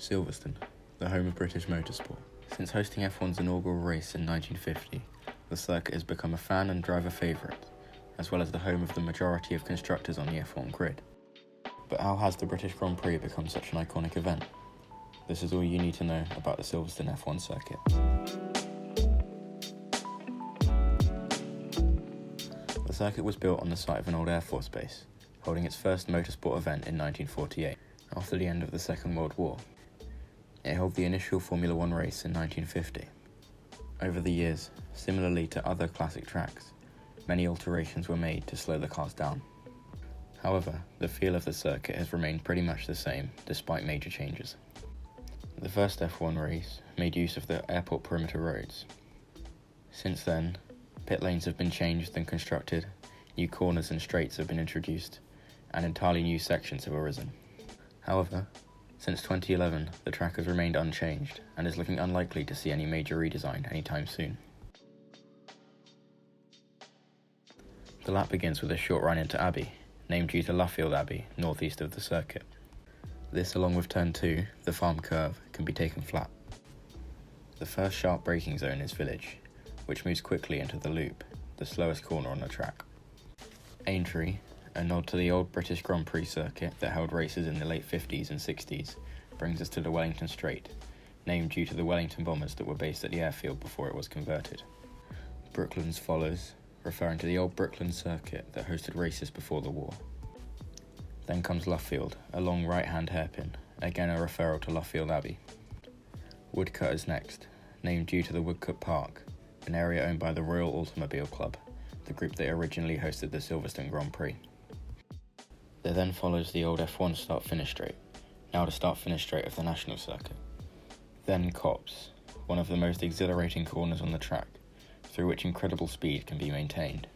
Silverstone, the home of British motorsport. Since hosting F1's inaugural race in 1950, the circuit has become a fan and driver favourite, as well as the home of the majority of constructors on the F1 grid. But how has the British Grand Prix become such an iconic event? This is all you need to know about the Silverstone F1 circuit. The circuit was built on the site of an old Air Force base, holding its first motorsport event in 1948, after the end of the Second World War. It held the initial Formula 1 race in 1950. Over the years, similarly to other classic tracks, many alterations were made to slow the cars down. However, the feel of the circuit has remained pretty much the same, despite major changes. The first F1 race made use of the airport perimeter roads. Since then, pit lanes have been changed and constructed, new corners and straights have been introduced, and entirely new sections have arisen. However, since 2011, the track has remained unchanged and is looking unlikely to see any major redesign anytime soon. The lap begins with a short run into Abbey, named due to Luffield Abbey, northeast of the circuit. This, along with turn 2, the farm curve, can be taken flat. The first sharp braking zone is Village, which moves quickly into the loop, the slowest corner on the track. Aintree, a nod to the old British Grand Prix circuit that held races in the late 50s and 60s, brings us to the Wellington Strait, named due to the Wellington bombers that were based at the airfield before it was converted. Brooklands follows, referring to the old Brooklands circuit that hosted races before the war. Then comes Luffield, a long right-hand hairpin, again a referral to Luffield Abbey. Woodcut is next, named due to the Woodcut Park, an area owned by the Royal Automobile Club, the group that originally hosted the Silverstone Grand Prix. There then follows the old F1 start-finish straight, now the start-finish straight of the National Circuit. Then Copse, one of the most exhilarating corners on the track, through which incredible speed can be maintained.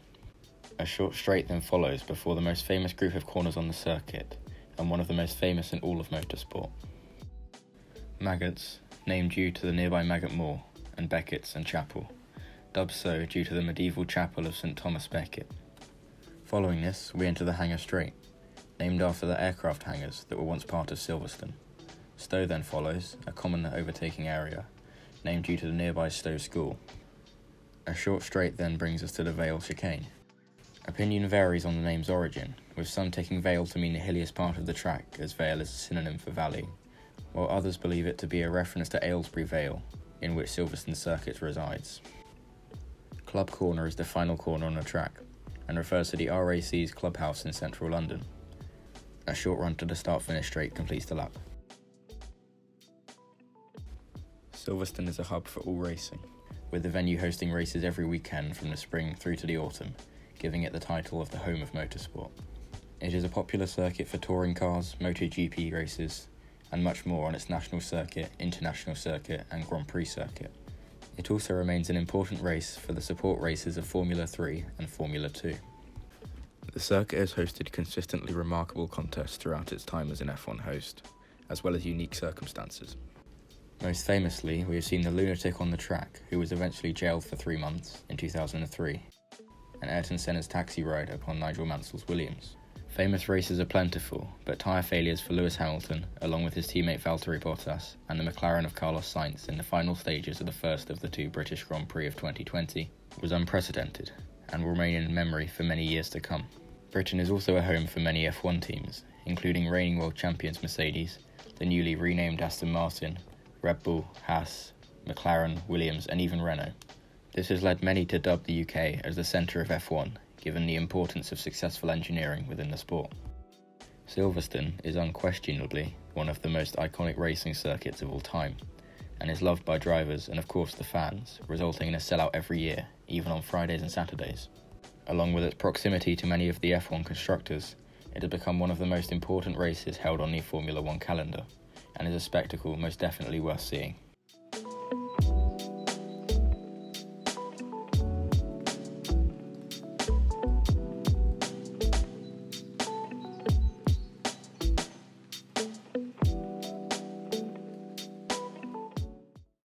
A short straight then follows before the most famous group of corners on the circuit, and one of the most famous in all of motorsport. Maggots, named due to the nearby Maggot Moor, and Beckett's and Chapel, dubbed so due to the medieval chapel of St Thomas Becket. Following this, we enter the Hangar Straight, named after the aircraft hangars that were once part of Silverstone. Stowe then follows, a common overtaking area, named due to the nearby Stowe School. A short straight then brings us to the Vale Chicane. Opinion varies on the name's origin, with some taking Vale to mean the hilliest part of the track, as Vale is a synonym for valley, while others believe it to be a reference to Aylesbury Vale, in which Silverstone Circuit resides. Club Corner is the final corner on the track, and refers to the RAC's clubhouse in central London. A short run to the start-finish straight completes the lap. Silverstone is a hub for all racing, with the venue hosting races every weekend from the spring through to the autumn, giving it the title of the home of motorsport. It is a popular circuit for touring cars, MotoGP races, and much more on its national circuit, international circuit, and Grand Prix circuit. It also remains an important race for the support races of Formula 3 and Formula 2. The circuit has hosted consistently remarkable contests throughout its time as an F1 host, as well as unique circumstances. Most famously, we have seen the lunatic on the track, who was eventually jailed for 3 months in 2003, and Ayrton Senna's taxi ride upon Nigel Mansell's Williams. Famous races are plentiful, but tyre failures for Lewis Hamilton, along with his teammate Valtteri Bottas, and the McLaren of Carlos Sainz in the final stages of the first of the 2 British Grand Prix of 2020, was unprecedented, and will remain in memory for many years to come. Britain is also a home for many F1 teams, including reigning world champions Mercedes, the newly renamed Aston Martin, Red Bull, Haas, McLaren, Williams, and even Renault. This has led many to dub the UK as the centre of F1, given the importance of successful engineering within the sport. Silverstone is unquestionably one of the most iconic racing circuits of all time, and is loved by drivers and of course the fans, resulting in a sellout every year, even on Fridays and Saturdays. Along with its proximity to many of the F1 constructors, it has become one of the most important races held on the Formula 1 calendar, and is a spectacle most definitely worth seeing.